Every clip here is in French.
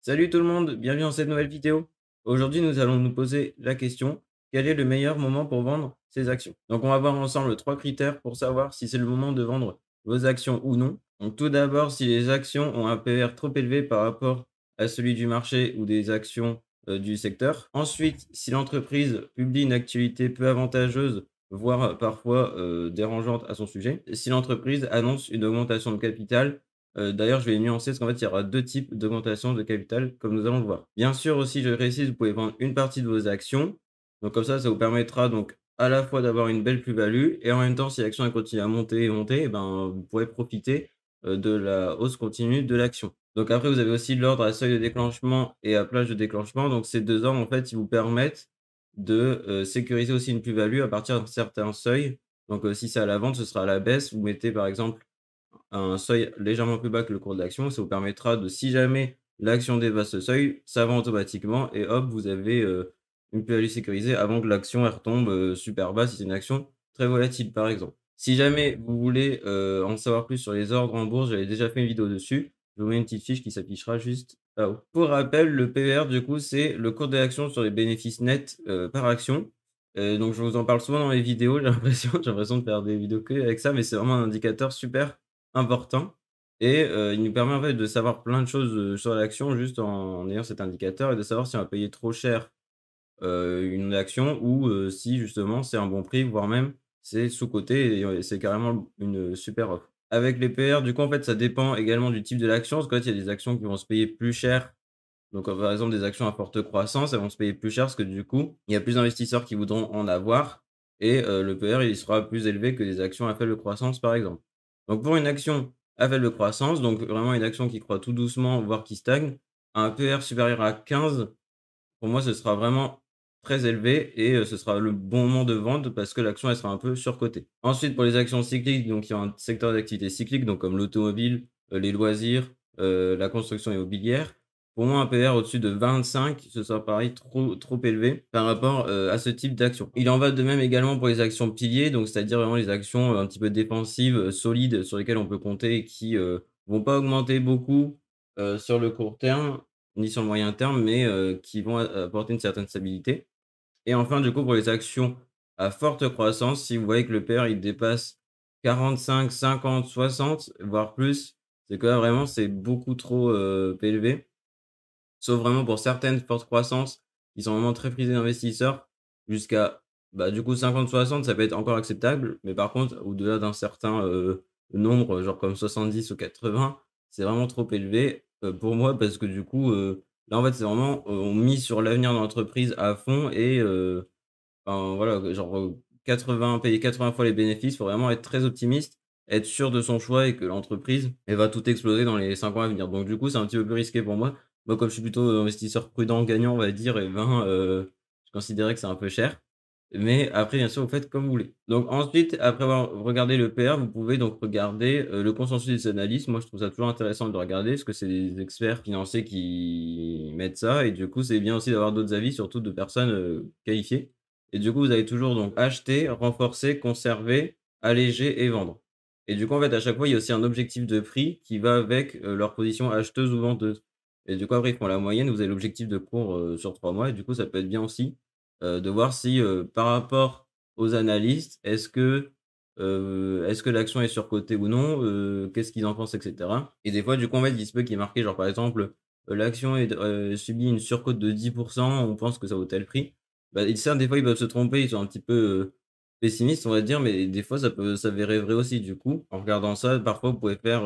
Salut tout le monde, bienvenue dans cette nouvelle vidéo. Aujourd'hui, nous allons nous poser la question, quel est le meilleur moment pour vendre ses actions? Donc, on va voir ensemble 3 critères pour savoir si c'est le moment de vendre vos actions ou non. Donc, tout d'abord, si les actions ont un PER trop élevé par rapport à celui du marché ou des actions du secteur. Ensuite, si l'entreprise publie une actualité peu avantageuse, voire parfois dérangeante à son sujet. Si l'entreprise annonce une augmentation de capital. D'ailleurs, je vais les nuancer parce qu'en fait, il y aura 2 types d'augmentation de capital comme nous allons le voir. Bien sûr aussi, je précise, vous pouvez vendre une partie de vos actions. Donc comme ça vous permettra donc à la fois d'avoir une belle plus-value et en même temps, si l'action elle continue à monter et monter, et ben, vous pourrez profiter, de la hausse continue de l'action. Donc après, vous avez aussi l'ordre à seuil de déclenchement et à plage de déclenchement. Donc ces 2 ordres, en fait, ils vous permettent de, sécuriser aussi une plus-value à partir d'un certain seuil. Donc, si c'est à la vente, ce sera à la baisse. Vous mettez par exemple un seuil légèrement plus bas que le cours de l'action. Ça vous permettra de si jamais l'action dépasse ce seuil, ça va automatiquement et hop, vous avez, une plus-value sécurisée avant que l'action elle retombe, super bas si c'est une action très volatile, par exemple. Si jamais vous voulez, en savoir plus sur les ordres en bourse, j'avais déjà fait une vidéo dessus. Je vous mets une petite fiche qui s'affichera juste là-haut. Pour rappel, le PER du coup, c'est le cours de l'action sur les bénéfices nets, par action. Donc je vous en parle souvent dans mes vidéos, j'ai l'impression de faire des vidéos qu'avec ça, mais c'est vraiment un indicateur super important et il nous permet en fait de savoir plein de choses, sur l'action juste en ayant cet indicateur et de savoir si on va payer trop cher, une action ou si justement c'est un bon prix, voire même c'est sous-coté et c'est carrément une super offre. Avec les PR, du coup, en fait, ça dépend également du type de l'action, parce qu'en fait, il y a des actions qui vont se payer plus cher. Donc, par exemple, des actions à forte croissance, elles vont se payer plus cher parce que du coup, il y a plus d'investisseurs qui voudront en avoir et le PR, il sera plus élevé que des actions à faible croissance, par exemple. Donc, pour une action à faible croissance, donc vraiment une action qui croît tout doucement, voire qui stagne, un PR supérieur à 15, pour moi, ce sera vraiment très élevé et ce sera le bon moment de vente parce que l'action, elle sera un peu surcotée. Ensuite, pour les actions cycliques, donc il y a un secteur d'activité cyclique, donc comme l'automobile, les loisirs, la construction immobilière. Pour moi, un PR au-dessus de 25, ce sera pareil trop élevé par rapport, à ce type d'action. Il en va de même également pour les actions piliers, donc c'est-à-dire vraiment les actions, un petit peu défensives, solides, sur lesquelles on peut compter et qui, vont pas augmenter beaucoup, sur le court terme, ni sur le moyen terme, mais qui vont apporter une certaine stabilité. Et enfin, du coup, pour les actions à forte croissance, si vous voyez que le PER, il dépasse 45, 50, 60, voire plus, c'est que là, vraiment, c'est beaucoup trop, élevé. Sauf vraiment pour certaines fortes croissances qui sont vraiment très prisées d'investisseurs jusqu'à, bah, du coup 50-60 ça peut être encore acceptable, mais par contre au-delà d'un certain, nombre, genre comme 70 ou 80, c'est vraiment trop élevé, pour moi parce que du coup, là en fait c'est vraiment, on mise sur l'avenir de l'entreprise à fond et enfin voilà, genre, 80 payer 80 fois les bénéfices, faut vraiment être très optimiste, être sûr de son choix et que l'entreprise, elle va tout exploser dans les 5 ans à venir. Donc du coup, c'est un petit peu plus risqué pour moi. Moi, comme je suis plutôt, investisseur prudent, gagnant, on va dire et ben, je considérais que c'est un peu cher. Mais après, bien sûr, vous faites comme vous voulez. Donc ensuite, après avoir regardé le PR, vous pouvez donc regarder, le consensus des analystes. Moi, je trouve ça toujours intéressant de le regarder parce que c'est des experts financiers qui mettent ça et du coup, c'est bien aussi d'avoir d'autres avis, surtout de personnes, qualifiées. Et du coup, vous avez toujours donc acheter, renforcer, conserver, alléger et vendre. Et du coup, en fait, à chaque fois, il y a aussi un objectif de prix qui va avec, leur position acheteuse ou venteuse. Et du coup, après, ils font la moyenne, vous avez l'objectif de cours, sur 3 mois et du coup, ça peut être bien aussi, de voir si, par rapport aux analystes, est-ce que l'action est surcotée ou non? Qu'est-ce qu'ils en pensent et cetera? Et des fois, du coup, en fait, il se peut qu'il y ait marqué genre, par exemple, l'action subit une surcote de 10, on pense que ça vaut tel prix. Bah, et certes, des fois, ils peuvent se tromper, ils sont un petit peu, pessimistes, on va dire, mais des fois, ça peut s'avérer vrai aussi. Du coup, en regardant ça, parfois, vous pouvez faire,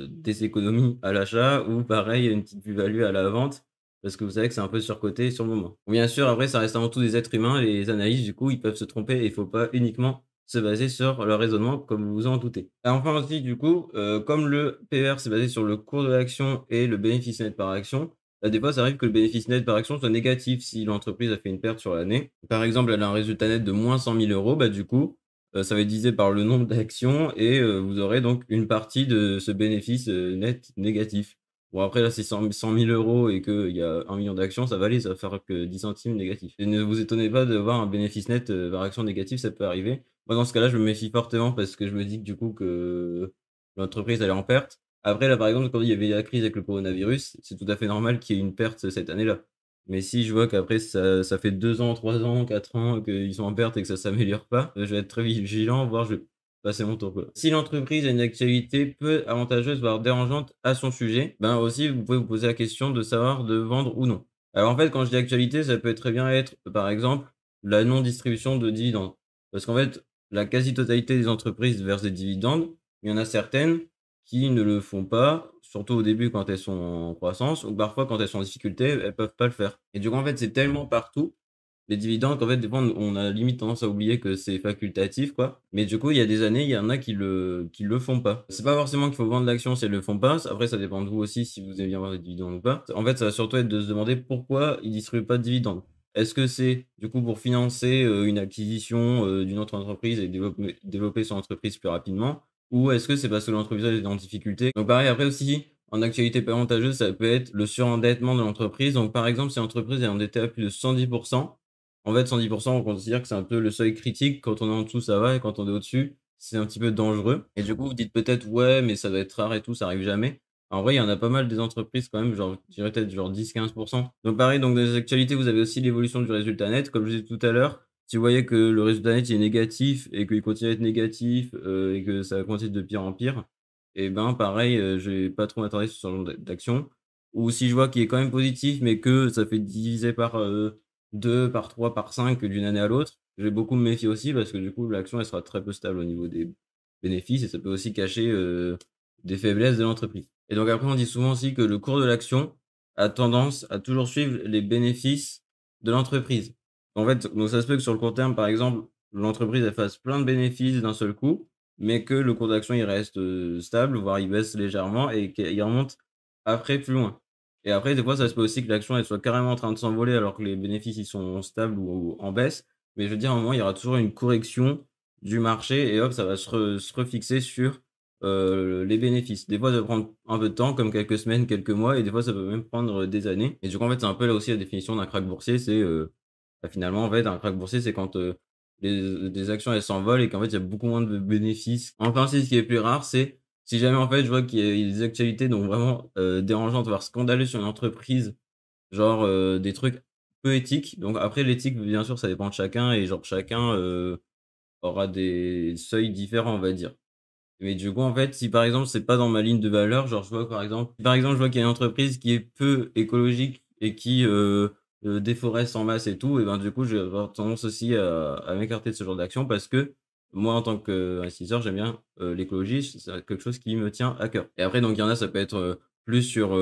des économies à l'achat ou pareil, une petite plus-value à la vente parce que vous savez que c'est un peu surcoté sur le moment. Bien sûr, après, ça reste avant tout des êtres humains, les analystes, du coup, ils peuvent se tromper et il faut pas uniquement se baser sur leur raisonnement, comme vous vous en doutez. Et enfin aussi, du coup, comme le PER, c'est basé sur le cours de l'action et le bénéfice net par action, bah, des fois, ça arrive que le bénéfice net par action soit négatif si l'entreprise a fait une perte sur l'année. Par exemple, elle a un résultat net de moins 100 000 €, bah, du coup, ça va être divisé par le nombre d'actions et vous aurez donc une partie de ce bénéfice, net négatif. Bon après là, c'est 100 000 € et qu'il y a 1 million d'actions, ça va aller, ça va faire que 10 centimes négatifs. Et ne vous étonnez pas de voir un bénéfice net, par action négatif, ça peut arriver. Moi, dans ce cas-là, je me méfie fortement parce que je me dis que du coup que l'entreprise elle est en perte. Après là, par exemple, quand il y avait la crise avec le coronavirus, c'est tout à fait normal qu'il y ait une perte cette année-là. Mais si je vois qu'après ça fait 2 ans, 3 ans, 4 ans qu'ils sont en perte et que ça s'améliore pas, je vais être très vigilant, voire je vais passer mon tour, quoi. Si l'entreprise a une actualité peu avantageuse, voire dérangeante à son sujet, ben, aussi vous pouvez vous poser la question de savoir de vendre ou non. Alors en fait, quand je dis actualité, ça peut très bien être, par exemple, la non-distribution de dividendes. Parce qu'en fait, la quasi-totalité des entreprises versent des dividendes, il y en a certaines qui ne le font pas, surtout au début quand elles sont en croissance ou parfois quand elles sont en difficulté, elles peuvent pas le faire et du coup, en fait, c'est tellement partout, les dividendes qu'en fait, des fois, on a limite tendance à oublier que c'est facultatif, quoi. Mais du coup, il y a des années, il y en a qui le font pas. C'est pas forcément qu'il faut vendre l'action si elles le font pas. Après, ça dépend de vous aussi si vous aimez bien avoir des dividendes ou pas. En fait, ça va surtout être de se demander pourquoi ils distribuent pas de dividendes. Est-ce que c'est, du coup, pour financer, une acquisition, d'une autre entreprise et développer son entreprise plus rapidement? Ou est-ce que c'est parce que l'entreprise est en difficulté? Donc pareil, après aussi, en actualité peu avantageuse, ça peut être le surendettement de l'entreprise. Donc par exemple, si l'entreprise est endettée à plus de 110, en fait 110, on considère que c'est un peu le seuil critique. Quand on est en dessous, ça va et quand on est au-dessus, c'est un petit peu dangereux et du coup, vous dites peut-être: «Ouais, mais ça doit être rare et tout, ça arrive jamais». En vrai, il y en a pas mal des entreprises quand même, genre, je dirais peut-être genre 10-15. Donc pareil, donc dans les actualités, vous avez aussi l'évolution du résultat net. Comme je disais tout à l'heure, si vous voyez que le résultat net il est négatif et qu'il continue à être négatif, et que ça continue de pire en pire, et ben, pareil, je vais pas trop m'attarder sur ce genre d'action. Ou si je vois qu'il est quand même positif, mais que ça fait diviser par, 2, par 3, par 5 d'une année à l'autre, je vais beaucoup me méfier aussi parce que du coup, l'action, elle sera très peu stable au niveau des bénéfices et ça peut aussi cacher, des faiblesses de l'entreprise. Et donc après, on dit souvent aussi que le cours de l'action a tendance à toujours suivre les bénéfices de l'entreprise. En fait, donc ça se peut que sur le court terme, par exemple, l'entreprise, elle fasse plein de bénéfices d'un seul coup, mais que le cours d'action, il reste, stable, voire il baisse légèrement et qu'il remonte après plus loin. Et après, des fois, ça se peut aussi que l'action, elle soit carrément en train de s'envoler alors que les bénéfices, ils sont stables ou en baisse. Mais je veux dire, à un moment, il y aura toujours une correction du marché et hop, ça va se refixer sur, les bénéfices. Des fois, ça va prendre un peu de temps, comme quelques semaines, quelques mois et des fois, ça peut même prendre, des années. Et du coup, en fait, c'est un peu là aussi la définition d'un krach boursier, c'est, bah, finalement, en fait, un krach boursier, c'est quand, les actions, elles s'envolent et qu'en fait, il y a beaucoup moins de bénéfices. Enfin, si, ce qui est plus rare, c'est si jamais, en fait, je vois qu'il y a des actualités donc vraiment, dérangeantes, voire scandaleuses sur une entreprise, genre, des trucs peu éthiques. Donc après l'éthique, bien sûr, ça dépend de chacun et genre chacun, aura des seuils différents, on va dire. Mais du coup, en fait, si par exemple, c'est pas dans ma ligne de valeur, genre je vois par exemple, je vois qu'il y a une entreprise qui est peu écologique et qui, déforeste en masse et tout et ben, du coup, je vais avoir tendance aussi à m'écarter de ce genre d'action parce que moi, en tant qu'investisseur, j'aime bien, l'écologie, c'est quelque chose qui me tient à cœur. Et après donc il y en a, ça peut être, plus sur,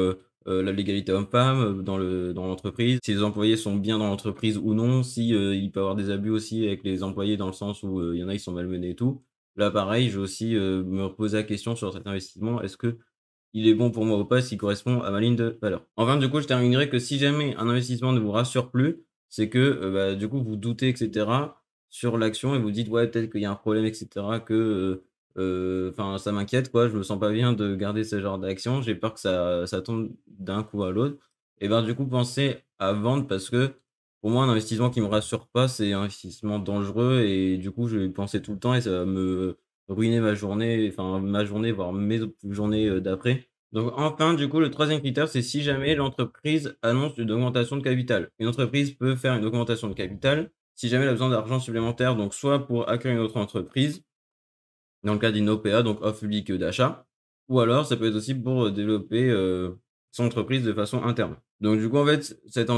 la l'égalité homme-femme, dans l'entreprise, si les employés sont bien dans l'entreprise ou non, si, il peut y avoir des abus aussi avec les employés dans le sens où, il y en a, ils sont malmenés et tout. Là, pareil, je vais aussi, me reposer la question sur cet investissement. Est-ce qu'il est bon pour moi ou pas? S'il correspond à ma ligne de valeur? Enfin, du coup, je terminerai que si jamais un investissement ne vous rassure plus, c'est que, bah, du coup, vous doutez et cetera sur l'action et vous dites: «Ouais, peut-être qu'il y a un problème et cetera que, enfin, ça m'inquiète, quoi. Je me sens pas bien de garder ce genre d'action. J'ai peur que ça tombe d'un coup à l'autre» et ben, du coup, pensez à vendre parce que pour moi, un investissement qui me rassure pas, c'est un investissement dangereux et du coup, je vais y penser tout le temps et ça va me ruiner ma journée, voire mes autres journées, d'après. Donc enfin, du coup, le troisième critère, c'est si jamais l'entreprise annonce une augmentation de capital. Une entreprise peut faire une augmentation de capital si jamais elle a besoin d'argent supplémentaire, donc soit pour acquérir une autre entreprise, dans le cas d'une OPA, donc offre publique d'achat, ou alors ça peut être aussi pour, développer, son entreprise de façon interne. Donc du coup, en fait, cette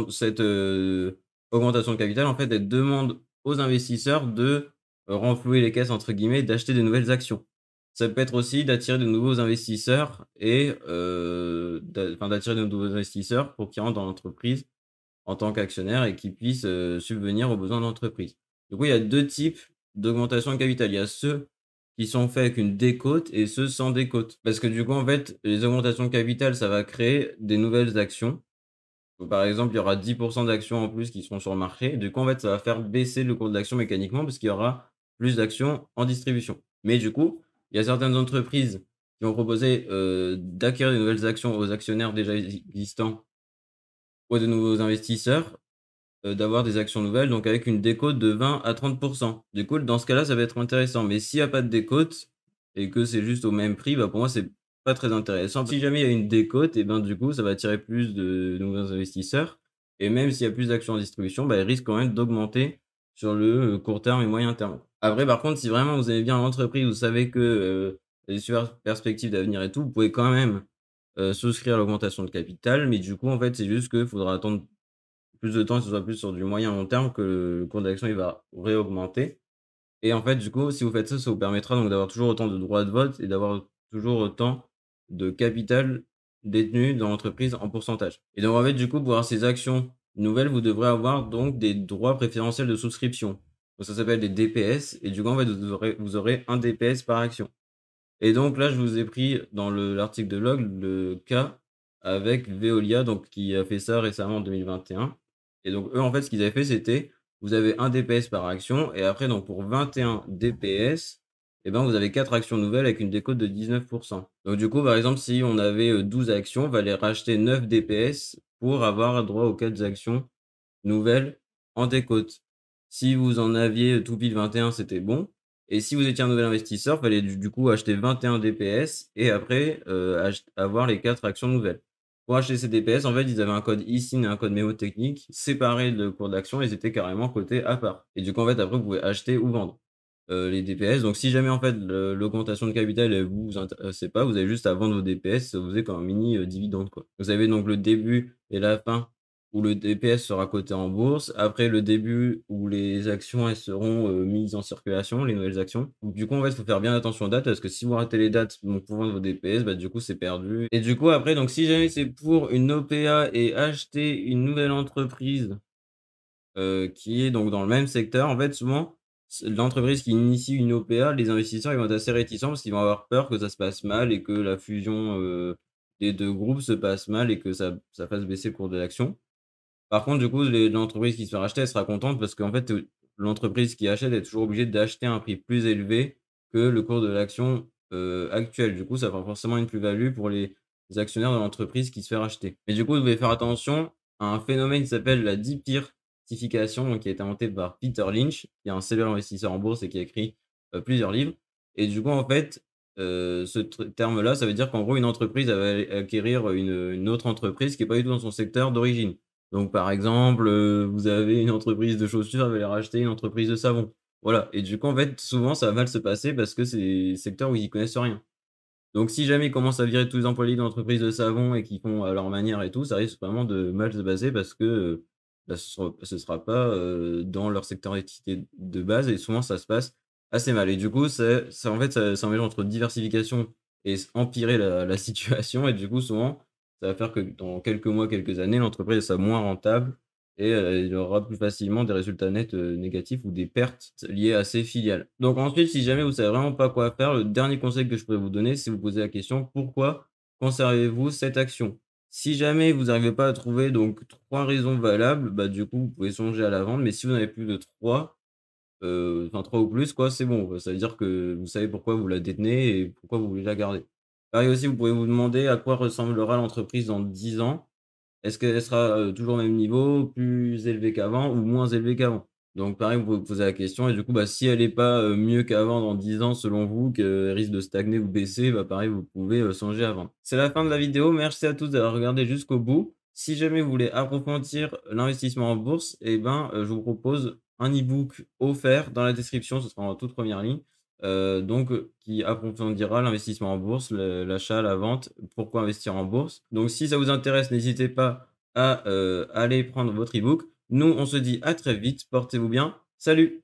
augmentation de capital, en fait, elle demande aux investisseurs de, «renflouer les caisses» entre guillemets, d'acheter de nouvelles actions. Ça peut être aussi d'attirer de nouveaux investisseurs et d'attirer de nouveaux investisseurs pour qu'ils rentrent dans l'entreprise en tant qu'actionnaire et qui puisse, subvenir aux besoins de l'entreprise. Du coup, il y a 2 types d'augmentation de capital. Il y a ceux qui sont faits avec une décote et ceux sans décote. Parce que du coup, en fait, les augmentations de capital, ça va créer des nouvelles actions. Donc, par exemple, il y aura 10 d'actions en plus qui seront sur le marché. Du coup, en fait, ça va faire baisser le cours de l'action mécaniquement parce qu'il y aura plus d'actions en distribution. Mais du coup, il y a certaines entreprises qui vont proposer, d'acquérir de nouvelles actions aux actionnaires déjà existants ou à de nouveaux investisseurs, d'avoir des actions nouvelles, donc avec une décote de 20 à 30. Du coup, dans ce cas-là, ça va être intéressant. Mais s'il y a pas de décote et que c'est juste au même prix, bah, pour moi, c'est pas très intéressant. Si jamais il y a une décote et ben, du coup, ça va attirer plus de nouveaux investisseurs et même s'il y a plus d'actions en distribution, bah, ils risquent quand même d'augmenter sur le, court terme et moyen terme. Après, par contre, si vraiment vous aimez bien l'entreprise, vous savez que, il y a des super perspectives d'avenir et tout, vous pouvez quand même, souscrire à l'augmentation de capital, mais du coup, en fait, c'est juste qu'il faudra attendre plus de temps, que ce soit plus sur du moyen long terme que le cours de l'action, il va réaugmenter et en fait, du coup, si vous faites ça, ça vous permettra donc d'avoir toujours autant de droits de vote et d'avoir toujours autant de capital détenu dans l'entreprise en pourcentage. Et donc en fait, du coup, pour avoir ces actions nouvelles, vous devrez avoir donc des droits préférentiels de souscription. Donc ça s'appelle des DPS et du coup, en fait, vous aurez 1 DPS par action. Et donc là, je vous ai pris dans l'article de log le cas avec Veolia, donc qui a fait ça récemment en 2021. Et donc eux, en fait, ce qu'ils avaient fait, c'était, vous avez 1 DPS par action et après donc pour 21 DPS, et ben, vous avez 4 actions nouvelles avec une décote de 19. Donc du coup, par exemple, si on avait, 12 actions, il fallait racheter 9 DPS pour avoir droit aux 4 actions nouvelles en décote. Si vous en aviez tout pile 21, c'était bon. Et si vous étiez un nouvel investisseur, fallait du coup acheter 21 DPS et après, avoir les 4 actions nouvelles. Pour acheter ces DPS, en fait, ils avaient un code ISIN et un code mémotechnique séparés de cours d'action, ils étaient carrément cotés à part. Et du coup, en fait, après, vous pouvez acheter ou vendre, les DPS. Donc si jamais, en fait, l'augmentation de capital, elle vous intéressait pas, vous avez juste à vendre vos DPS, ça vous faisait comme un mini, dividende, quoi. Vous avez donc le début et la fin où le DPS sera coté en bourse, après le début où les actions, elles seront, mises en circulation, les nouvelles actions. Donc du coup, en fait, il faut faire bien attention aux dates parce que si vous ratez les dates, donc pour vendre vos DPS, bah, du coup, c'est perdu et du coup, après, donc si jamais c'est pour une OPA et acheter une nouvelle entreprise, qui est donc dans le même secteur, en fait, souvent, l'entreprise qui initie une OPA, les investisseurs, ils vont être assez réticents parce qu'ils vont avoir peur que ça se passe mal et que la fusion, des 2 groupes se passe mal et que ça fasse baisser le cours de l'action. Par contre, du coup, l'entreprise qui se fait racheter, elle sera contente parce qu'en fait, l'entreprise qui achète est toujours obligée d'acheter à un prix plus élevé que le cours de l'action, actuel. Du coup, ça fera forcément une plus-value pour les actionnaires de l'entreprise qui se fait racheter. Mais du coup, vous devez faire attention à un phénomène qui s'appelle la dipyrtification, donc qui a été inventé par Peter Lynch, qui est un célèbre investisseur en bourse et qui a écrit, plusieurs livres. Et du coup, en fait, ce terme-là, ça veut dire qu'en gros, une entreprise, elle va acquérir une autre entreprise qui est pas du tout dans son secteur d'origine. Donc par exemple, vous avez une entreprise de chaussures, elle va aller racheter une entreprise de savon. Voilà et du coup, en fait, souvent ça va mal se passer parce que c'est des secteurs où ils y connaissent rien. Donc si jamais ils commencent à virer tous les employés de l'entreprise de savon et qu'ils font à leur manière et tout, ça risque vraiment de mal se passer parce que, bah, ce sera pas, dans leur secteur d'activité de base et souvent ça se passe assez mal et du coup, c'est en fait, c'est un mélange entre diversification et empirer la situation et du coup, souvent, ça va faire que dans quelques mois, quelques années, l'entreprise sera moins rentable et il y aura plus facilement des résultats nets, négatifs ou des pertes liées à ces filiales. Donc ensuite, si jamais vous savez vraiment pas quoi faire, le dernier conseil que je pourrais vous donner, c'est vous poser la question: «Pourquoi conservez-vous cette action?» Si jamais vous n'arrivez pas à trouver donc 3 raisons valables, bah, du coup, vous pouvez songer à la vendre, mais si vous en avez plus de 3, enfin 3 ou plus quoi, c'est bon, ça veut dire que vous savez pourquoi vous la détenez et pourquoi vous voulez la garder. Pareil aussi, vous pouvez vous demander à quoi ressemblera l'entreprise dans 10 ans. Est-ce qu'elle sera, toujours au même niveau, plus élevée qu'avant ou moins élevée qu'avant? Donc pareil, vous pouvez vous poser la question et du coup, bah, si elle est pas, mieux qu'avant dans 10 ans selon vous, qu'elle risque de stagner ou baisser, bah, pareil, vous pouvez, songer à vendre. C'est la fin de la vidéo. Merci à tous d'avoir regardé jusqu'au bout. Si jamais vous voulez approfondir l'investissement en bourse et ben, je vous propose un e-book offert dans la description, ce sera en toute première ligne, donc qui approfondira l'investissement en bourse, l'achat, la vente, pourquoi investir en bourse. Donc si ça vous intéresse, n'hésitez pas à, aller prendre votre e-book. Nous, on se dit à très vite, portez-vous bien. Salut!